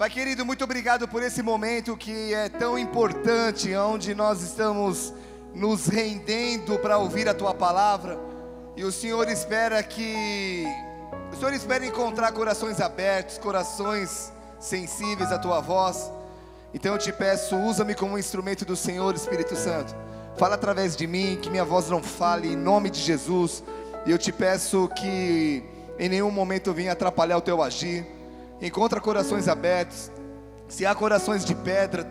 Pai querido, muito obrigado por esse momento que é tão importante, onde nós estamos nos rendendo para ouvir a Tua palavra. E o Senhor espera encontrar corações abertos, corações sensíveis à Tua voz. Então eu te peço, usa-me como um instrumento do Senhor, Espírito Santo. Fala através de mim, que minha voz não fale, em nome de Jesus. E eu te peço que em nenhum momento eu venha atrapalhar o Teu agir. Encontra corações abertos. Se há corações de pedra,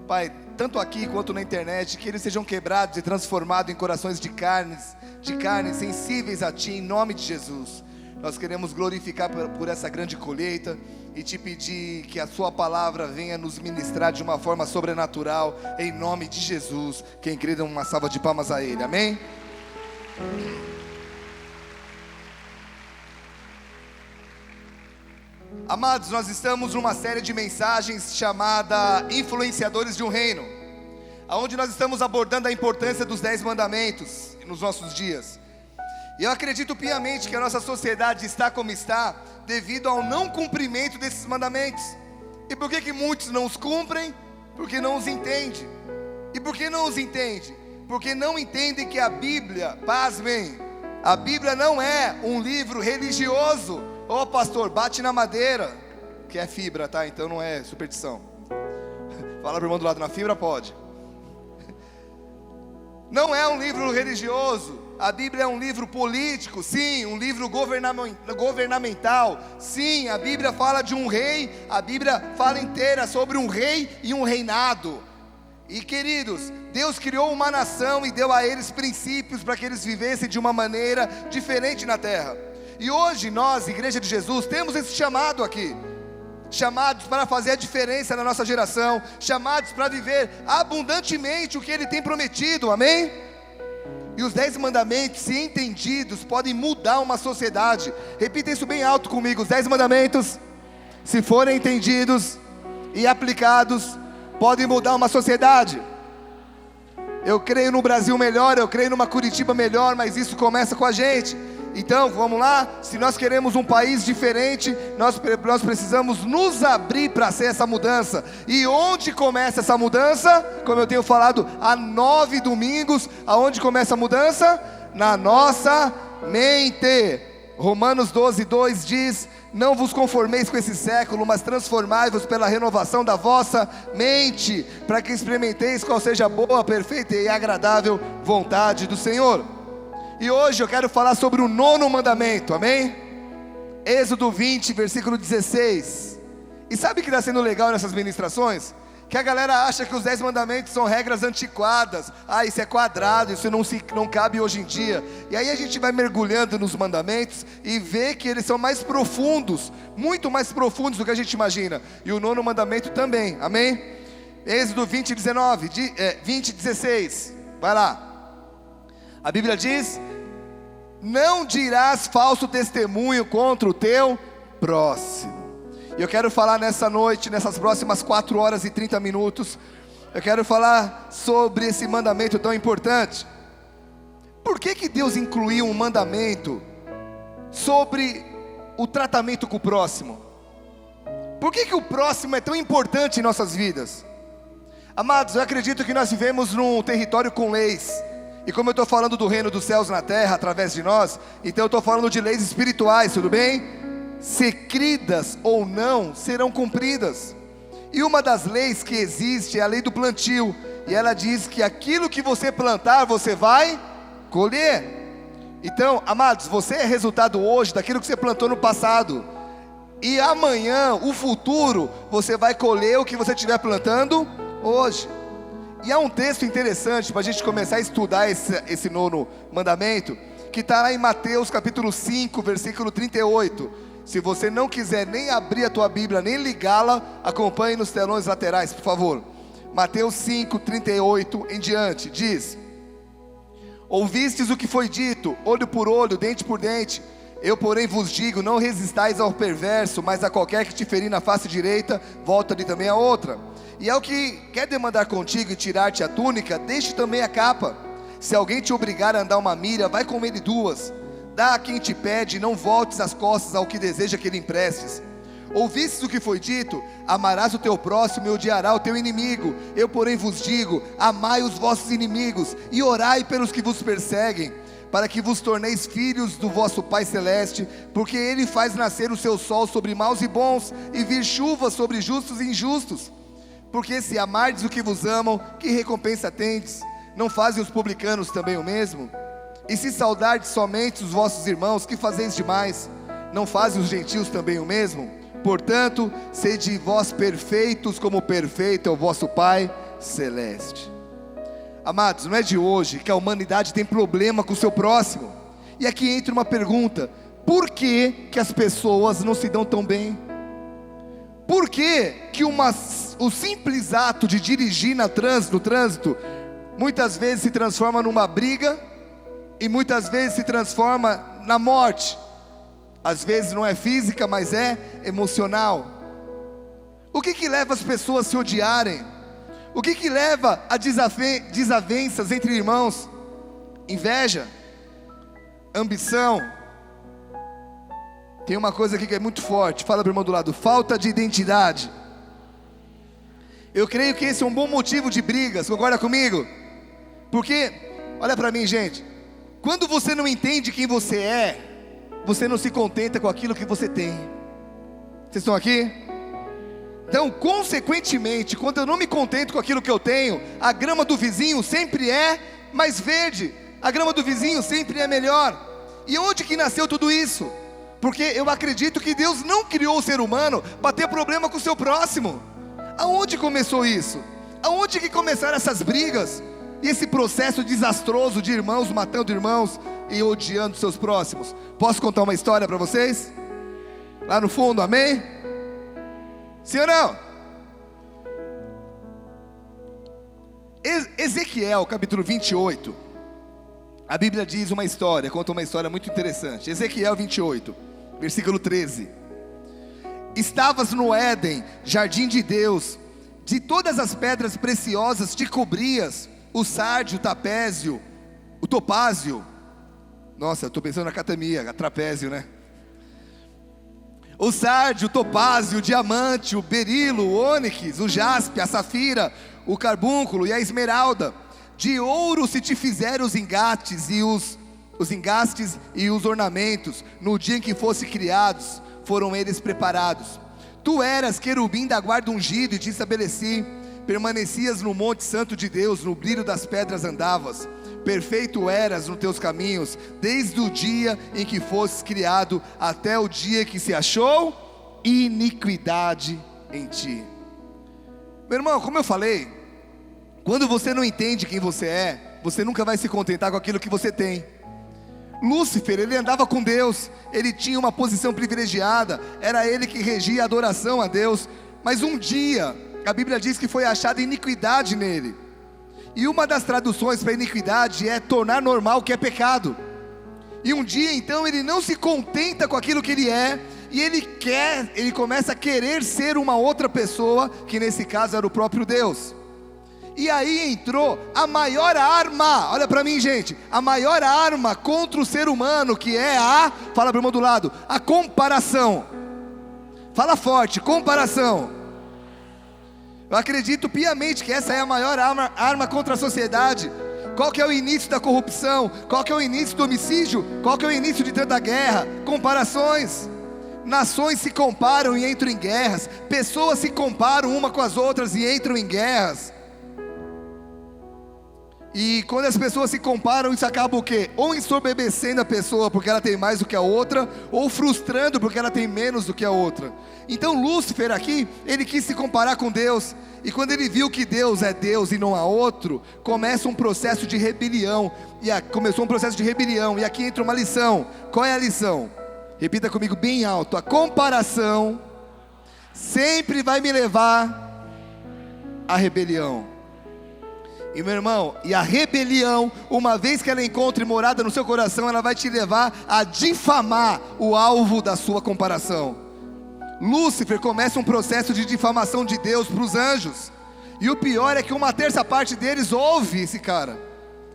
Pai, tanto aqui quanto na internet, que eles sejam quebrados e transformados em corações de carne sensíveis a Ti, em nome de Jesus. Nós queremos glorificar por essa grande colheita e te pedir que a Sua palavra venha nos ministrar de uma forma sobrenatural, em nome de Jesus. Quem crê, dê uma salva de palmas a Ele, amém? Amados, nós estamos numa série de mensagens chamada Influenciadores de um Reino, onde nós estamos abordando a importância dos 10 mandamentos nos nossos dias. E eu acredito piamente que a nossa sociedade está como está devido ao não cumprimento desses mandamentos. E por que muitos não os cumprem? Porque não os entendem. E por que não os entendem? Porque não entendem que a Bíblia, pasmem, a Bíblia não é um livro religioso. Ô pastor, bate na madeira, que é fibra, tá? Então não é superstição. Fala pro irmão do lado, na fibra pode. Não é um livro religioso. A Bíblia é um livro político, sim. Um livro governamental, sim. A Bíblia fala de um rei. A Bíblia fala inteira sobre um rei e um reinado. E queridos, Deus criou uma nação e deu a eles princípios para que eles vivessem de uma maneira diferente na terra. E hoje nós, Igreja de Jesus, temos esse chamado aqui. Chamados para fazer a diferença na nossa geração. Chamados para viver abundantemente o que Ele tem prometido, amém? E os 10 mandamentos, se entendidos, podem mudar uma sociedade. Repita isso bem alto comigo. Os 10 mandamentos, se forem entendidos e aplicados, podem mudar uma sociedade. Eu creio no Brasil melhor, eu creio numa Curitiba melhor, mas isso começa com a gente. Então, vamos lá, se nós queremos um país diferente, nós precisamos nos abrir para ser essa mudança. E onde começa essa mudança? Como eu tenho falado há 9 domingos, aonde começa a mudança? Na nossa mente. Romanos 12:2 diz: não vos conformeis com esse século, mas transformai-vos pela renovação da vossa mente, para que experimenteis qual seja a boa, perfeita e agradável vontade do Senhor. E hoje eu quero falar sobre o 9º mandamento, amém? Êxodo 20, versículo 16. E sabe o que está sendo legal nessas ministrações? Que a galera acha que os 10 mandamentos são regras antiquadas. Ah, isso é quadrado, isso não cabe hoje em dia. E aí a gente vai mergulhando nos mandamentos e vê que eles são mais profundos, muito mais profundos do que a gente imagina. E o 9º mandamento também, amém? Êxodo 20, 16. Vai lá. A Bíblia diz: não dirás falso testemunho contra o teu próximo. E eu quero falar nessa noite, nessas próximas 4 horas e 30 minutos, eu quero falar sobre esse mandamento tão importante. Por que Deus incluiu um mandamento sobre o tratamento com o próximo? Por que o próximo é tão importante em nossas vidas? Amados, eu acredito que nós vivemos num território com leis. E como eu estou falando do reino dos céus na terra através de nós, então eu estou falando de leis espirituais, tudo bem? Se cridas ou não, serão cumpridas. E uma das leis que existe é a lei do plantio. E ela diz que aquilo que você plantar, você vai colher. Então, amados, você é resultado hoje daquilo que você plantou no passado. E amanhã, o futuro, você vai colher o que você estiver plantando hoje. E há um texto interessante para a gente começar a estudar esse 9º mandamento, que está lá em Mateus capítulo 5, versículo 38. Se você não quiser nem abrir a tua Bíblia, nem ligá-la, acompanhe nos telões laterais, por favor. Mateus 5, 38 em diante, diz: ouvistes o que foi dito, olho por olho, dente por dente. Eu porém vos digo, não resistais ao perverso, mas a qualquer que te ferir na face direita, volta-lhe também a outra. E ao que quer demandar contigo e tirar-te a túnica, deixe também a capa. Se alguém te obrigar a andar 1 milha, vai com ele 2. Dá a quem te pede, não voltes as costas ao que deseja que lhe emprestes. Ouvistes o que foi dito? Amarás o teu próximo e odiarás o teu inimigo. Eu porém vos digo, amai os vossos inimigos, e orai pelos que vos perseguem, para que vos torneis filhos do vosso Pai Celeste, porque Ele faz nascer o seu sol sobre maus e bons, e vir chuva sobre justos e injustos. Porque se amardes o que vos amam, que recompensa tendes? Não fazem os publicanos também o mesmo? E se saudardes somente os vossos irmãos, que fazeis demais? Não fazem os gentios também o mesmo? Portanto, sede vós perfeitos, como perfeito é o vosso Pai Celeste. Amados, não é de hoje que a humanidade tem problema com o seu próximo. E aqui entra uma pergunta: por que as pessoas não se dão tão bem? Por que o simples ato de dirigir no trânsito, muitas vezes se transforma numa briga, e muitas vezes se transforma na morte? Às vezes não é física, mas é emocional. O que leva as pessoas a se odiarem? O que leva a desavenças entre irmãos? Inveja, ambição. Tem uma coisa aqui que é muito forte, fala para o irmão do lado: falta de identidade. Eu creio que esse é um bom motivo de brigas, concorda comigo? Porque, olha para mim, gente, quando você não entende quem você é, você não se contenta com aquilo que você tem. Vocês estão aqui? Então, consequentemente, quando eu não me contento com aquilo que eu tenho, a grama do vizinho sempre é mais verde, a grama do vizinho sempre é melhor. E onde que nasceu tudo isso? Porque eu acredito que Deus não criou o ser humano para ter problema com o seu próximo. Aonde começou isso? Aonde que começaram essas brigas? E esse processo desastroso de irmãos matando irmãos e odiando seus próximos? Posso contar uma história para vocês? Lá no fundo, amém? Sim ou não? Ezequiel capítulo 28, a Bíblia diz uma história, conta uma história muito interessante. Ezequiel 28, versículo 13. Estavas no Éden, jardim de Deus, de todas as pedras preciosas te cobrias, o sárdio, o tapézio, o topázio. Nossa, eu estou pensando na catamia, a trapézio, né? O sárdio, o topázio, o diamante, o berilo, o ônix, o jaspe, a safira, o carbúnculo e a esmeralda. De ouro se te fizeram os engastes e os engastes e os ornamentos. No dia em que fossem criados, foram eles preparados. Tu eras querubim da guarda ungido e te estabeleci. Permanecias no monte santo de Deus, no brilho das pedras andavas. Perfeito eras nos teus caminhos, desde o dia em que fosses criado, até o dia que se achou iniquidade em ti. Meu irmão, como eu falei, quando você não entende quem você é, você nunca vai se contentar com aquilo que você tem. Lúcifer, ele andava com Deus, ele tinha uma posição privilegiada, era ele que regia a adoração a Deus. Mas um dia, a Bíblia diz que foi achada iniquidade nele. E uma das traduções para iniquidade é tornar normal o que é pecado. E um dia então ele não se contenta com aquilo que ele é, e ele começa a querer ser uma outra pessoa, que nesse caso era o próprio Deus. E aí entrou a maior arma, olha para mim, gente, a maior arma contra o ser humano, que é fala para o irmão do lado, a comparação. Fala forte, comparação. Eu acredito piamente que essa é a maior arma contra a sociedade. Qual que é o início da corrupção? Qual que é o início do homicídio? Qual que é o início de tanta guerra? Comparações. Nações se comparam e entram em guerras. Pessoas se comparam uma com as outras e entram em guerras. E quando as pessoas se comparam, isso acaba o quê? Ou ensoberbecendo a pessoa porque ela tem mais do que a outra, ou frustrando porque ela tem menos do que a outra. Então Lúcifer aqui, ele quis se comparar com Deus. E quando ele viu que Deus é Deus e não há outro, começa um processo de rebelião. Começou um processo de rebelião. E aqui entra uma lição. Qual é a lição? Repita comigo bem alto: a comparação sempre vai me levar à rebelião. E meu irmão, e a rebelião, uma vez que ela encontre morada no seu coração, ela vai te levar a difamar o alvo da sua comparação. Lúcifer começa um processo de difamação de Deus para os anjos. E o pior é que uma terça parte deles ouve esse cara.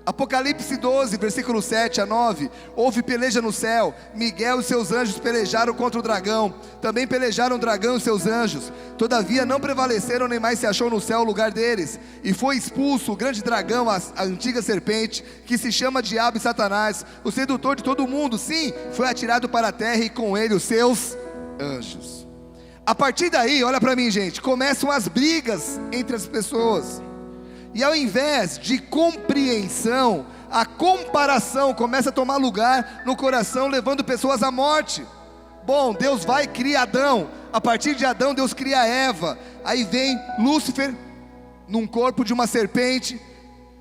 Apocalipse 12, versículo 7 a 9. Houve peleja no céu. Miguel e seus anjos pelejaram contra o dragão. Também pelejaram o dragão e seus anjos. Todavia não prevaleceram, nem mais se achou no céu o lugar deles. E foi expulso o grande dragão, a antiga serpente, que se chama Diabo e Satanás, o sedutor de todo mundo. Sim, foi atirado para a terra, e com ele os seus anjos. A partir daí, olha para mim, gente, começam as brigas entre as pessoas. E ao invés de compreensão, a comparação começa a tomar lugar no coração, levando pessoas à morte. Bom, Deus vai criar Adão. A partir de Adão, Deus cria Eva. Aí vem Lúcifer num corpo de uma serpente.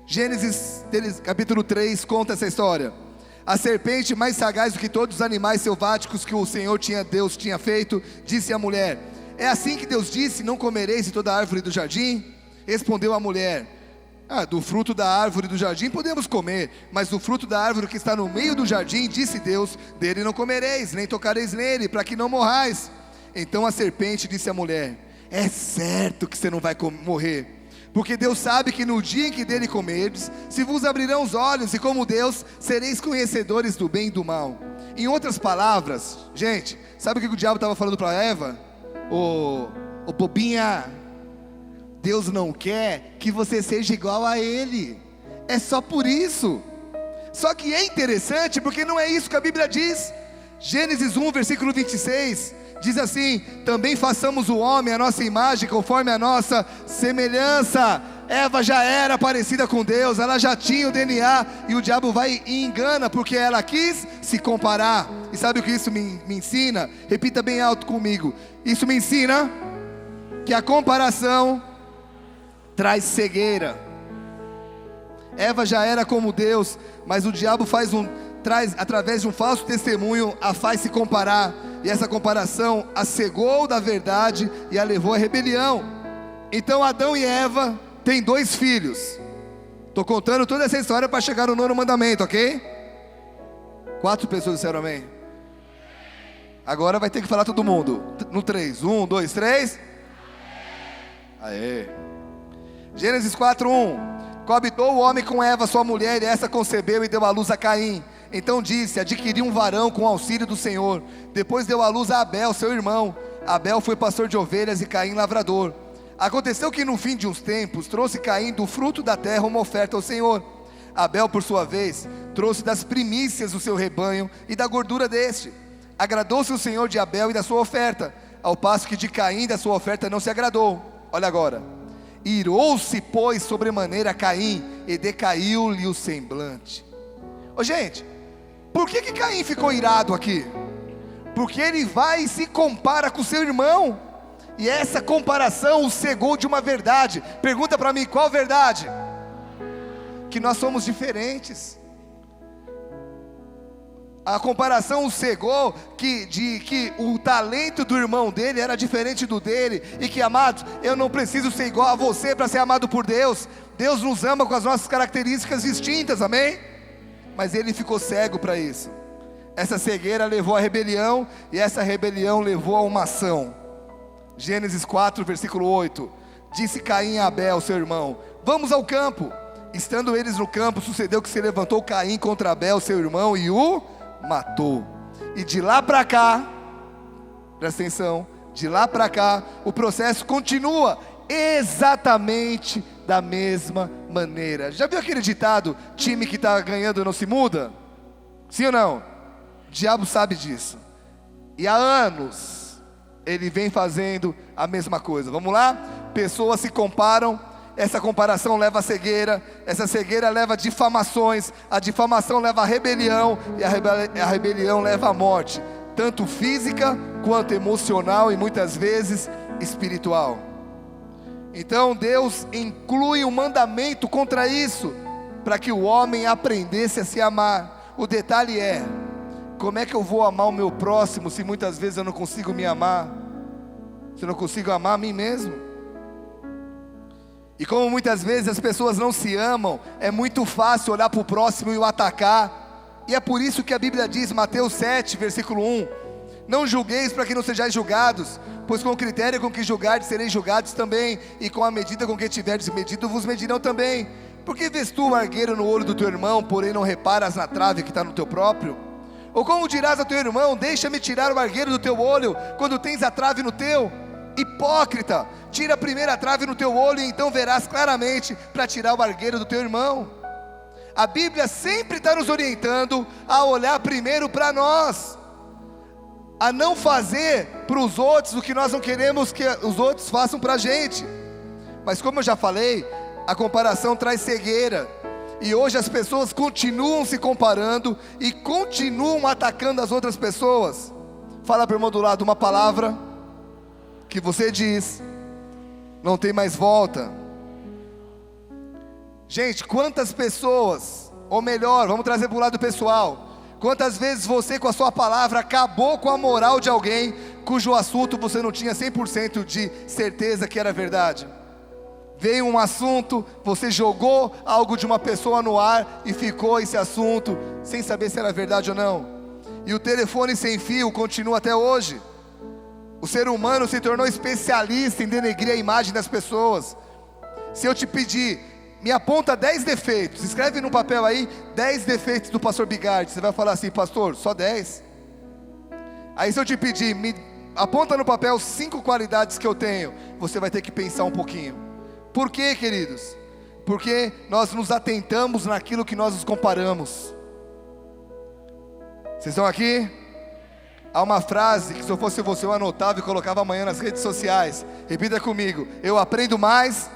Gênesis capítulo 3 conta essa história. A serpente, mais sagaz do que todos os animais selváticos que o Senhor Deus tinha feito, disse à mulher: é assim que Deus disse, não comereis de toda a árvore do jardim? Respondeu a mulher: do fruto da árvore do jardim podemos comer, mas do fruto da árvore que está no meio do jardim, disse Deus, dele não comereis, nem tocareis nele, para que não morrais. Então a serpente disse à mulher: é certo que você não vai morrer, porque Deus sabe que no dia em que dele comerdes, se vos abrirão os olhos, e como Deus, sereis conhecedores do bem e do mal. Em outras palavras, gente, sabe o que o diabo estava falando para Eva? Ô bobinha, Deus não quer que você seja igual a Ele, é só por isso. Só que é interessante, porque não é isso que a Bíblia diz. Gênesis 1, versículo 26, diz assim: também façamos o homem à nossa imagem, conforme a nossa semelhança. Eva já era parecida com Deus, ela já tinha o DNA, e o diabo vai e engana, porque ela quis se comparar. E sabe o que isso me ensina? Repita bem alto comigo: isso me ensina que a comparação traz cegueira. Eva já era como Deus, mas o diabo traz através de um falso testemunho, a faz se comparar, e essa comparação a cegou da verdade e a levou à rebelião. Então Adão e Eva têm 2 filhos. Estou contando toda essa história para chegar no 9º mandamento, ok? 4 pessoas disseram amém. Agora vai ter que falar todo mundo. No 3, 1, 2, 3. Aê. Gênesis 4:1. Coabitou o homem com Eva sua mulher, e essa concebeu e deu à luz a Caim. Então disse: adquiri um varão com auxílio do Senhor. Depois deu à luz a Abel, seu irmão. Abel foi pastor de ovelhas e Caim lavrador. Aconteceu que no fim de uns tempos trouxe Caim do fruto da terra uma oferta ao Senhor. Abel, por sua vez, trouxe das primícias do seu rebanho e da gordura deste. Agradou-se o Senhor de Abel e da sua oferta, ao passo que de Caim da sua oferta não se agradou. Olha agora: irou-se, pois, sobremaneira Caim, e decaiu-lhe o semblante. Gente, por que Caim ficou irado aqui? Porque ele vai e se compara com seu irmão, e essa comparação o cegou de uma verdade. Pergunta para mim, qual verdade? Que nós somos diferentes. A comparação o cegou de que o talento do irmão dele era diferente do dele, e que, amados, eu não preciso ser igual a você para ser amado por Deus. Deus nos ama com as nossas características distintas, amém? Mas ele ficou cego para isso. Essa cegueira levou à rebelião, e essa rebelião levou a uma ação. Gênesis 4, versículo 8. Disse Caim a Abel, seu irmão: vamos ao campo. Estando eles no campo, sucedeu que se levantou Caim contra Abel, seu irmão, e o matou. E de lá para cá, presta atenção, de lá para cá, o processo continua exatamente da mesma maneira. Já viu aquele ditado: time que está ganhando não se muda? Sim ou não? O diabo sabe disso, e há anos ele vem fazendo a mesma coisa. Vamos lá? Pessoas se comparam, essa comparação leva a cegueira, essa cegueira leva a difamações, a difamação leva a rebelião, e a rebelião leva à morte, tanto física quanto emocional, e muitas vezes espiritual. Então Deus inclui um mandamento contra isso, para que o homem aprendesse a se amar. O detalhe é: como é que eu vou amar o meu próximo se muitas vezes eu não consigo me amar? Se eu não consigo amar a mim mesmo? E como muitas vezes as pessoas não se amam, é muito fácil olhar para o próximo e o atacar. E é por isso que a Bíblia diz, Mateus 7, versículo 1: não julgueis para que não sejais julgados, pois com o critério com que julgardes sereis julgados também, e com a medida com que tiverdes medido vos medirão também. Por que vês tu o argueiro no olho do teu irmão, porém não reparas na trave que está no teu próprio? Ou como dirás a teu irmão, deixa-me tirar o argueiro do teu olho, quando tens a trave no teu? Hipócrita, tira a primeira trave no teu olho, e então verás claramente para tirar o argueiro do teu irmão. A Bíblia sempre está nos orientando a olhar primeiro para nós, a não fazer para os outros o que nós não queremos que os outros façam para a gente. Mas como eu já falei, a comparação traz cegueira, e hoje as pessoas continuam se comparando e continuam atacando as outras pessoas. Fala para o irmão do lado, uma palavra que você diz não tem mais volta. Gente, quantas pessoas, ou melhor, vamos trazer para o lado pessoal, quantas vezes você com a sua palavra acabou com a moral de alguém cujo assunto você não tinha 100% de certeza que era verdade? Veio um assunto, você jogou algo de uma pessoa no ar e ficou esse assunto sem saber se era verdade ou não. E o telefone sem fio continua até hoje. O ser humano se tornou especialista em denegrir a imagem das pessoas. Se eu te pedir, me aponta 10 defeitos, escreve no papel aí 10 defeitos do pastor Bigardi, você vai falar assim: pastor, só 10? Aí se eu te pedir, me aponta no papel 5 qualidades que eu tenho, você vai ter que pensar um pouquinho. Por quê, queridos? Porque nós nos atentamos naquilo que nós nos comparamos. Vocês estão aqui? Há uma frase que, se eu fosse você, eu anotava e colocava amanhã nas redes sociais. Repita comigo: eu aprendo mais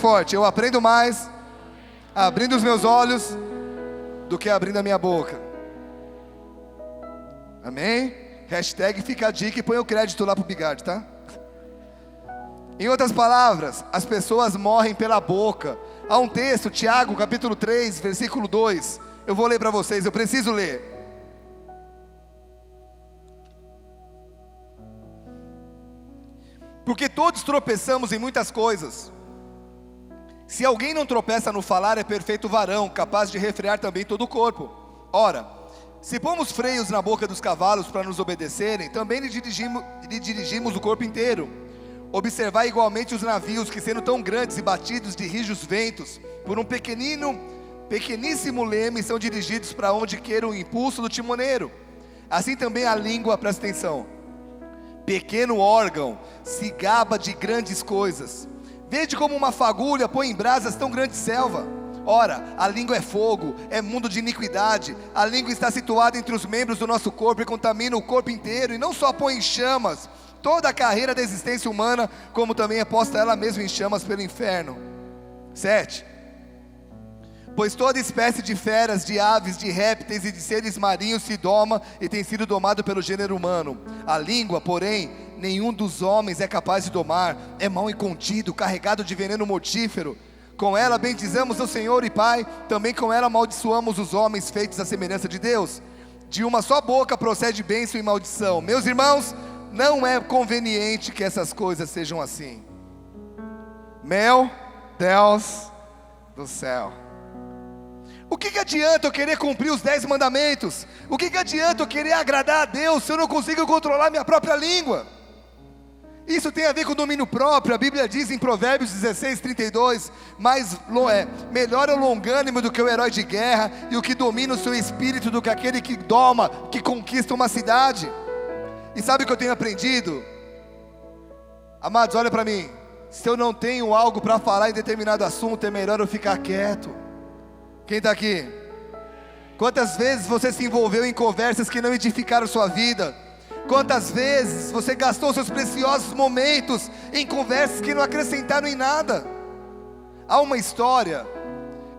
forte, eu aprendo mais abrindo os meus olhos do que abrindo a minha boca. Amém? Hashtag fica a dica e põe o crédito lá pro Bigardi, tá? Em outras palavras, as pessoas morrem pela boca. Há um texto, Tiago capítulo 3, versículo 2. Eu vou ler para vocês, eu preciso ler. Porque todos tropeçamos em muitas coisas. Se alguém não tropeça no falar, é perfeito varão, capaz de refrear também todo o corpo. Ora, se pomos freios na boca dos cavalos para nos obedecerem, também lhe dirigimos o corpo inteiro. Observai igualmente os navios, que sendo tão grandes e batidos de rijos ventos, por um pequeníssimo leme, são dirigidos para onde queira o impulso do timoneiro. Assim também a língua, presta atenção, pequeno órgão, se gaba de grandes coisas. Vede como uma fagulha põe em brasas tão grande selva. Ora, a língua é fogo, é mundo de iniquidade. A língua está situada entre os membros do nosso corpo e contamina o corpo inteiro, e não só põe em chamas toda a carreira da existência humana, como também é posta ela mesma em chamas pelo inferno. 7. Pois toda espécie de feras, de aves, de répteis e de seres marinhos se doma e tem sido domado pelo gênero humano. A língua, porém, nenhum dos homens é capaz de domar, é mau e contido, carregado de veneno mortífero. Com ela bendizamos o Senhor e Pai, também com ela amaldiçoamos os homens feitos à semelhança de Deus. De uma só boca procede bênção e maldição. Meus irmãos, não é conveniente que essas coisas sejam assim. Meu Deus do céu. O que adianta eu querer cumprir os 10 mandamentos? O que adianta eu querer agradar a Deus se eu não consigo controlar minha própria língua? Isso tem a ver com domínio próprio. A Bíblia diz em Provérbios 16, 32, melhor é o longânimo do que o herói de guerra, e o que domina o seu espírito do que aquele que doma, que conquista uma cidade. E sabe o que eu tenho aprendido? Amados, olha para mim. Se eu não tenho algo para falar em determinado assunto, é melhor eu ficar quieto. Quem está aqui? Quantas vezes você se envolveu em conversas que não edificaram sua vida? Quantas vezes você gastou seus preciosos momentos em conversas que não acrescentaram em nada? Há uma história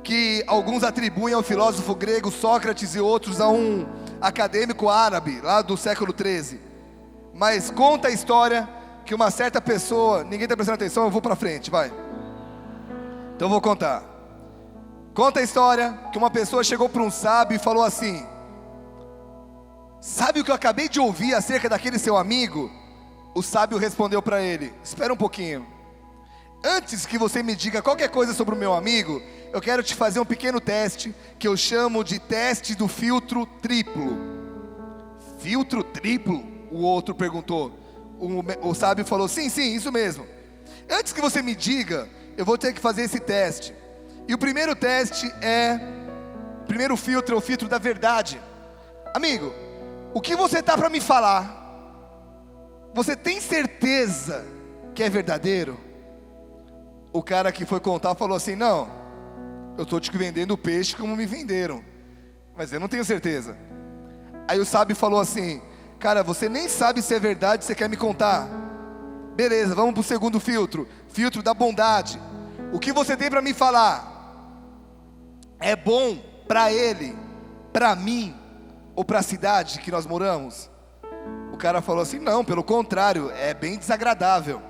que alguns atribuem ao filósofo grego Sócrates e outros a um acadêmico árabe lá do século 13. Mas conta a história que uma certa pessoa, ninguém está prestando atenção, eu vou para frente, vai. Então eu vou contar. Conta a história que uma pessoa chegou para um sábio e falou assim: sabe o que eu acabei de ouvir acerca daquele seu amigo? O sábio respondeu para ele: espera um pouquinho. Antes que você me diga qualquer coisa sobre o meu amigo, eu quero te fazer um pequeno teste, que eu chamo de teste do filtro triplo. Filtro triplo? O outro perguntou. O sábio falou: sim, isso mesmo. Antes que você me diga, eu vou ter que fazer esse teste. E o primeiro teste o primeiro filtro é o filtro da verdade. Amigo, o que você está para me falar, você tem certeza que é verdadeiro? O cara que foi contar falou assim: não, eu estou te vendendo o peixe como me venderam, mas eu não tenho certeza. Aí o sábio falou assim: cara, você nem sabe se é verdade, você quer me contar? Beleza, vamos para o segundo filtro, filtro da bondade. O que você tem para me falar é bom para ele, para mim ou para a cidade que nós moramos? O cara falou assim: não, pelo contrário, é bem desagradável.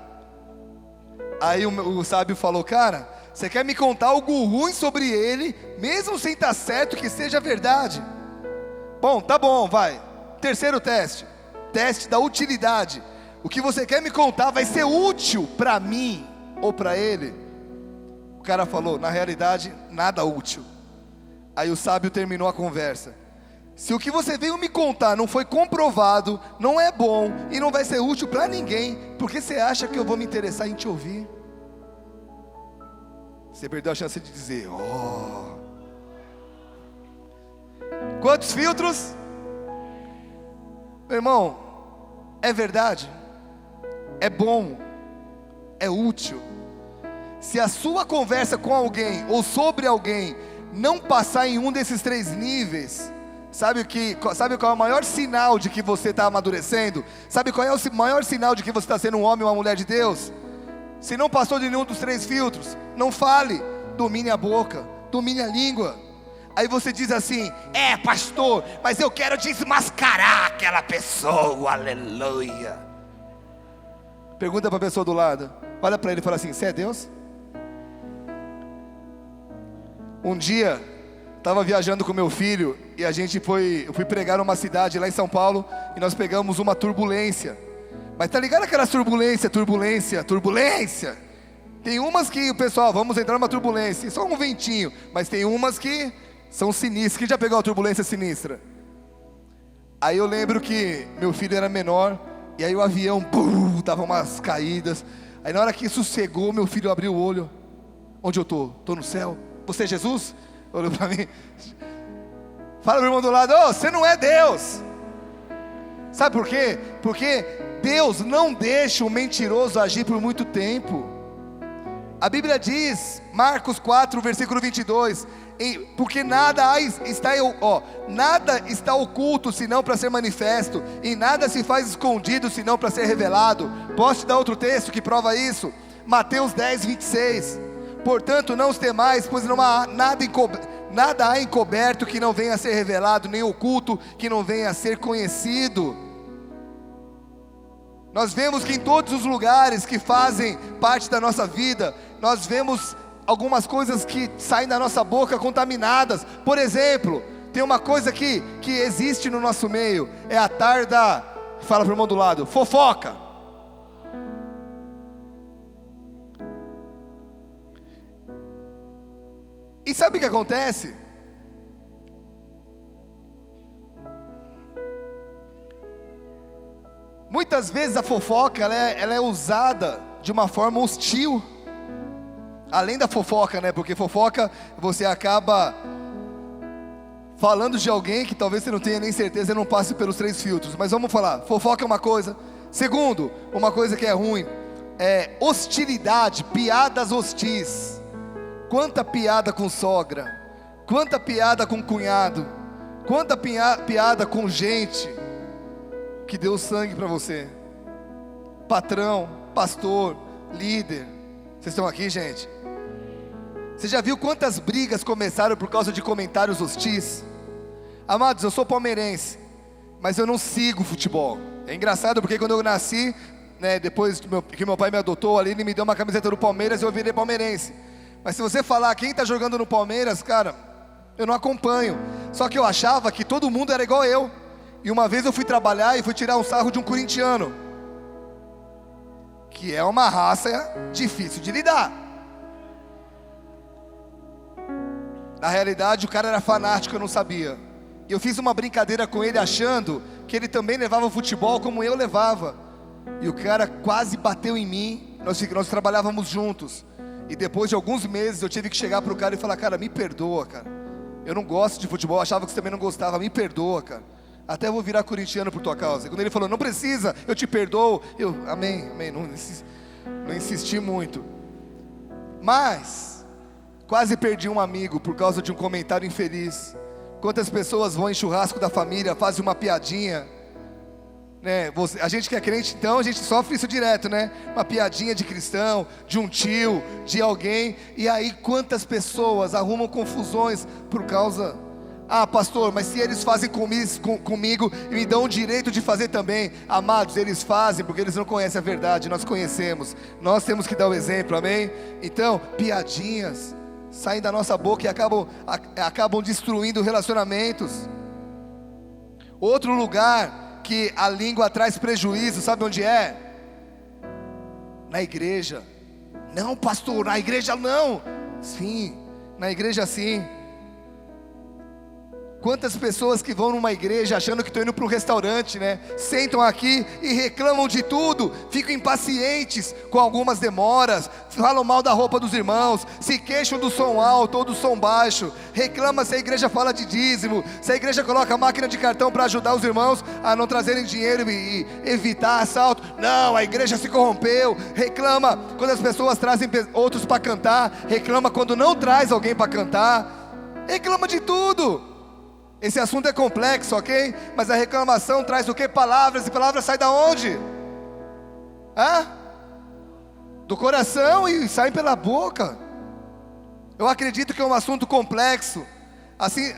Aí o sábio falou: cara, você quer me contar algo ruim sobre ele, mesmo sem estar certo que seja verdade? Bom, tá bom, vai. Terceiro teste, teste da utilidade. O que você quer me contar vai ser útil para mim ou para ele? O cara falou: na realidade, nada útil. Aí o sábio terminou a conversa: se o que você veio me contar não foi comprovado, não é bom e não vai ser útil para ninguém, por que você acha que eu vou me interessar em te ouvir? Você perdeu a chance de dizer: oh. Quantos filtros? Meu irmão, é verdade, é bom, é útil. Se a sua conversa com alguém ou sobre alguém não passar em um desses três níveis, sabe qual é o maior sinal de que você está amadurecendo? Sabe qual é o maior sinal de que você está sendo um homem ou uma mulher de Deus? Se não passou de nenhum dos três filtros, não fale, domine a boca, domine a língua. Aí você diz assim: é, pastor, mas eu quero desmascarar aquela pessoa, aleluia. Pergunta para a pessoa do lado, olha para ele e fala assim: você é Deus? Um dia, estava viajando com meu filho e eu fui pregar numa cidade lá em São Paulo, e nós pegamos uma turbulência. Mas tá ligado aquela turbulência? Tem umas que o pessoal, vamos entrar numa turbulência, só um ventinho, mas tem umas que são sinistras. Quem já pegou a turbulência sinistra? Aí eu lembro que meu filho era menor, e aí o avião, dava umas caídas. Aí na hora que sossegou, meu filho abriu o olho: onde eu estou? Estou no céu? Você é Jesus? Olhou para mim. Fala pro irmão do lado: oh, você não é Deus. Sabe por quê? Porque Deus não deixa o mentiroso agir por muito tempo. A Bíblia diz, Marcos 4, versículo 22, porque nada está oculto senão para ser manifesto, e nada se faz escondido senão para ser revelado. Posso te dar outro texto que prova isso? Mateus 10, 26. Portanto, não os temais, pois não há nada há encoberto que não venha a ser revelado, nem oculto que não venha a ser conhecido. Nós vemos que em todos os lugares que fazem parte da nossa vida, nós vemos algumas coisas que saem da nossa boca contaminadas. Por exemplo, tem uma coisa que existe no nosso meio, é a tarda, fala para o irmão do lado, fofoca. E sabe o que acontece? Muitas vezes a fofoca ela é usada de uma forma hostil. Além da fofoca, né? Porque fofoca, você acaba falando de alguém que talvez você não tenha nem certeza e não passe pelos três filtros. Mas vamos falar, fofoca é uma coisa. Segundo, uma coisa que é ruim, é hostilidade, piadas hostis. Quanta piada com sogra, quanta piada com cunhado, quanta piada com gente que deu sangue para você. Patrão, pastor, líder. Vocês estão aqui, gente? Você já viu quantas brigas começaram por causa de comentários hostis? Amados, eu sou palmeirense, mas eu não sigo futebol. É engraçado porque quando eu nasci, né, depois que meu pai me adotou ali, ele me deu uma camiseta do Palmeiras e eu virei palmeirense. Mas se você falar quem está jogando no Palmeiras, cara, eu não acompanho. Só que eu achava que todo mundo era igual eu. E uma vez eu fui trabalhar e fui tirar um sarro de um corintiano, que é uma raça difícil de lidar. Na realidade o cara era fanático, eu não sabia. E eu fiz uma brincadeira com ele achando que ele também levava o futebol como eu levava. E o cara quase bateu em mim. Nós trabalhávamos juntos. E depois de alguns meses eu tive que chegar para o cara e falar: cara, me perdoa, cara, eu não gosto de futebol, achava que você também não gostava, me perdoa, cara, até vou virar corintiano por tua causa. E quando ele falou: não precisa, eu te perdoo, eu, amém, amém, não insisti muito. Mas quase perdi um amigo por causa de um comentário infeliz. Quantas pessoas vão em churrasco da família, fazem uma piadinha, né? A gente que é crente, então a gente sofre isso direto, né? Uma piadinha de cristão, de um tio, de alguém. E aí quantas pessoas arrumam confusões por causa: ah, pastor, mas se eles fazem comigo e me dão o direito de fazer também. Amados, eles fazem porque eles não conhecem a verdade, nós conhecemos. Nós temos que dar o exemplo, amém? Então, piadinhas saem da nossa boca e acabam destruindo relacionamentos. Outro lugar que a língua traz prejuízo, sabe onde é? Na igreja. Não, pastor, na igreja não. Sim, na igreja sim. Quantas pessoas que vão numa igreja achando que estão indo para um restaurante, né? Sentam aqui e reclamam de tudo, ficam impacientes com algumas demoras, falam mal da roupa dos irmãos, se queixam do som alto ou do som baixo, reclamam se a igreja fala de dízimo, se a igreja coloca a máquina de cartão para ajudar os irmãos a não trazerem dinheiro e evitar assalto. Não, a igreja se corrompeu. Reclama quando as pessoas trazem outros para cantar, reclama quando não traz alguém para cantar, reclama de tudo. Esse assunto é complexo, ok? Mas a reclamação traz o que? Palavras, e palavras saem da onde? Do coração e saem pela boca. Eu acredito que é um assunto complexo.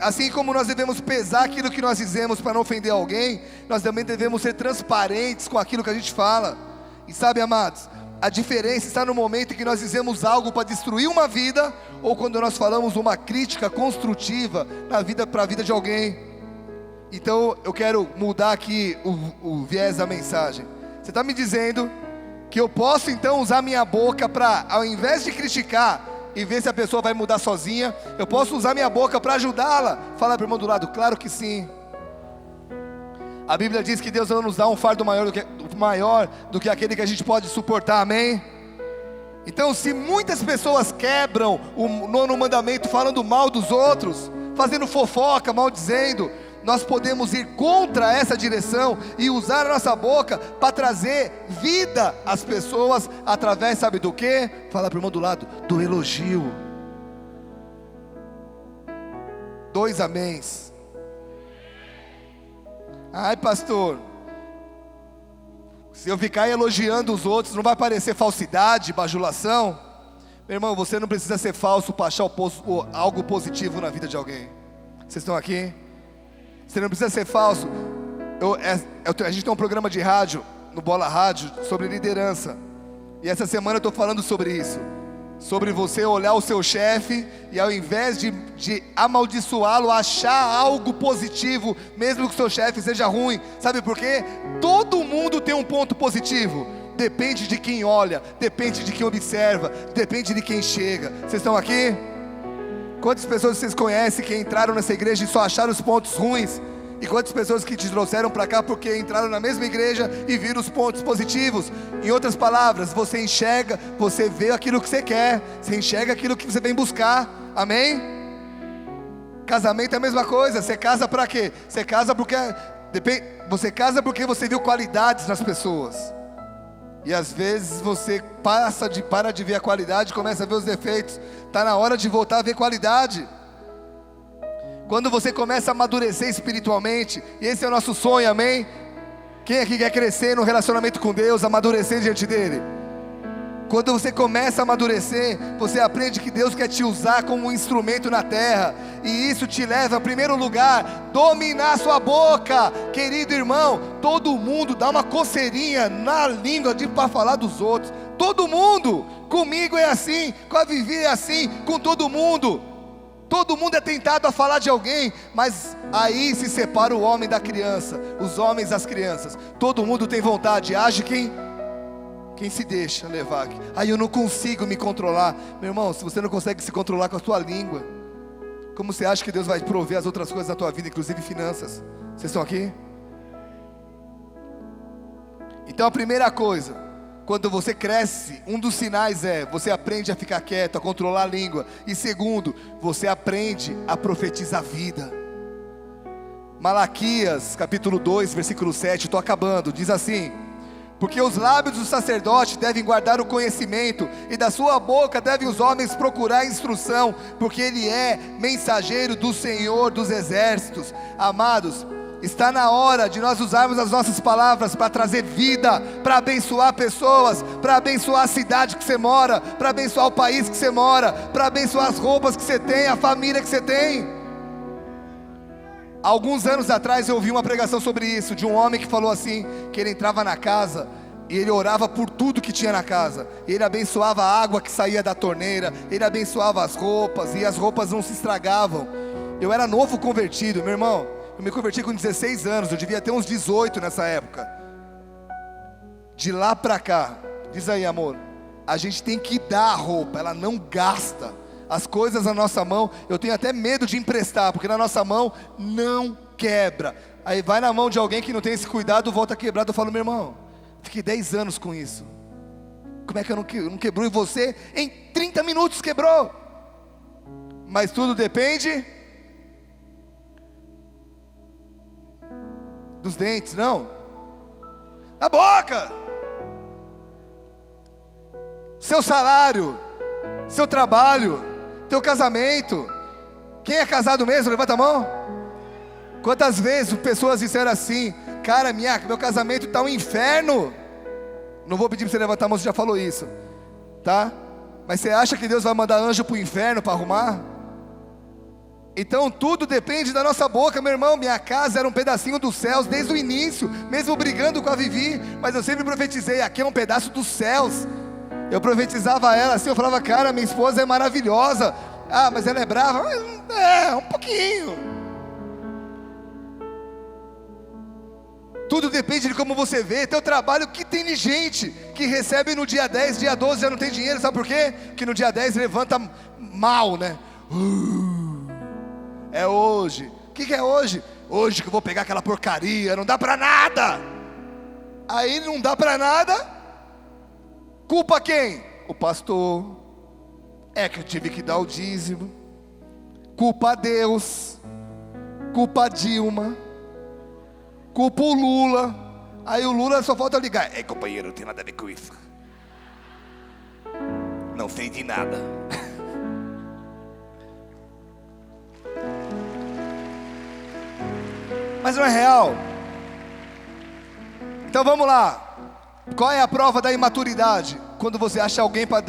Assim como nós devemos pesar aquilo que nós dizemos para não ofender alguém, nós também devemos ser transparentes com aquilo que a gente fala. E sabe, amados, a diferença está no momento em que nós dizemos algo para destruir uma vida, ou quando nós falamos uma crítica construtiva para a vida de alguém. Então eu quero mudar aqui o viés da mensagem. Você está me dizendo que eu posso então usar minha boca para, ao invés de criticar e ver se a pessoa vai mudar sozinha, eu posso usar minha boca para ajudá-la? Fala para o irmão do lado: claro que sim. A Bíblia diz que Deus não nos dá um fardo maior do que aquele que a gente pode suportar, amém? Então, se muitas pessoas quebram o 9º mandamento falando mal dos outros, fazendo fofoca, maldizendo, nós podemos ir contra essa direção e usar a nossa boca para trazer vida às pessoas através, sabe do que? Fala para o irmão do lado: do elogio. 2 améns. Ai, pastor, se eu ficar elogiando os outros, não vai parecer falsidade, bajulação? Meu irmão, você não precisa ser falso para achar algo positivo na vida de alguém. Vocês estão aqui? Você não precisa ser falso. A gente tem um programa de rádio, no Bola Rádio, sobre liderança. E essa semana eu estou falando sobre isso. Sobre você olhar o seu chefe e, ao invés de amaldiçoá-lo, achar algo positivo, mesmo que o seu chefe seja ruim. Sabe por quê? Todo mundo tem um ponto positivo. Depende de quem olha, depende de quem observa, depende de quem chega. Vocês estão aqui? Quantas pessoas vocês conhecem que entraram nessa igreja e só acharam os pontos ruins? E quantas pessoas que te trouxeram para cá porque entraram na mesma igreja e viram os pontos positivos? Em outras palavras, você enxerga, você vê aquilo que você quer, você enxerga aquilo que você vem buscar, amém? Casamento é a mesma coisa. Você casa para quê? Você casa porque você viu qualidades nas pessoas. E às vezes você para de ver a qualidade e começa a ver os defeitos. Está na hora de voltar a ver qualidade. Quando você começa a amadurecer espiritualmente, e esse é o nosso sonho, amém? Quem aqui quer crescer no relacionamento com Deus, amadurecer diante dele? Quando você começa a amadurecer, você aprende que Deus quer te usar como um instrumento na terra, e isso te leva, em primeiro lugar, dominar sua boca. Querido irmão, todo mundo dá uma coceirinha na língua para falar dos outros. Todo mundo, comigo é assim, com a Vivi é assim, com todo mundo. Todo mundo é tentado a falar de alguém, mas aí se separa o homem da criança, os homens das crianças. Todo mundo tem vontade, age quem se deixa levar. Aí eu não consigo me controlar. Meu irmão, se você não consegue se controlar com a tua língua, como você acha que Deus vai prover as outras coisas na tua vida, inclusive finanças? Vocês estão aqui? Então a primeira coisa, Quando você cresce, um dos sinais é, você aprende a ficar quieto, a controlar a língua. E segundo, você aprende a profetizar a vida. Malaquias, capítulo 2, versículo 7, estou acabando, diz assim: porque os lábios do sacerdote devem guardar o conhecimento, e da sua boca devem os homens procurar a instrução, porque ele é mensageiro do Senhor dos exércitos. Amados, está na hora de nós usarmos as nossas palavras para trazer vida, para abençoar pessoas, para abençoar a cidade que você mora, para abençoar o país que você mora, para abençoar as roupas que você tem, a família que você tem. Alguns anos atrás eu ouvi uma pregação sobre isso, de um homem que falou assim, que ele entrava na casa e ele orava por tudo que tinha na casa. Ele abençoava a água que saía da torneira, ele abençoava as roupas, e as roupas não se estragavam. Eu era novo convertido, meu irmão. Eu me converti com 16 anos, eu devia ter uns 18 nessa época. De lá pra cá, diz aí, amor, a gente tem que dar a roupa, ela não gasta. As coisas na nossa mão, eu tenho até medo de emprestar, porque na nossa mão não quebra. Aí vai na mão de alguém que não tem esse cuidado, volta quebrado. Eu falo, meu irmão, fiquei 10 anos com isso. Como é que eu não quebrou? E você, em 30 minutos quebrou. Mas tudo depende dos dentes, não, da boca. Seu salário, seu trabalho, teu casamento. Quem é casado mesmo, levanta a mão. Quantas vezes pessoas disseram assim: cara, meu casamento está um inferno. Não vou pedir para você levantar a mão, você já falou isso, tá? Mas você acha que Deus vai mandar anjo para o inferno para arrumar? Então tudo depende da nossa boca, meu irmão. Minha casa era um pedacinho dos céus desde o início, mesmo brigando com a Vivi, mas eu sempre profetizei: aqui é um pedaço dos céus. Eu profetizava a ela assim, eu falava: cara, minha esposa é maravilhosa. Ah, mas ela é brava? É, um pouquinho. Tudo depende de como você vê. Teu trabalho, que tem de gente que recebe no dia 10, dia 12 já não tem dinheiro, sabe por quê? Porque no dia 10 levanta mal, né? É hoje. O que é hoje? Hoje que eu vou pegar aquela porcaria, não dá pra nada. Aí não dá pra nada. Culpa quem? O pastor. É que eu tive que dar o dízimo. Culpa a Deus. Culpa a Dilma. Culpa o Lula. Aí o Lula só falta ligar: ei, companheiro, não tem nada a ver com isso. Não sei de nada. Mas não é real. Então vamos lá. Qual é a prova da imaturidade? Quando você acha alguém para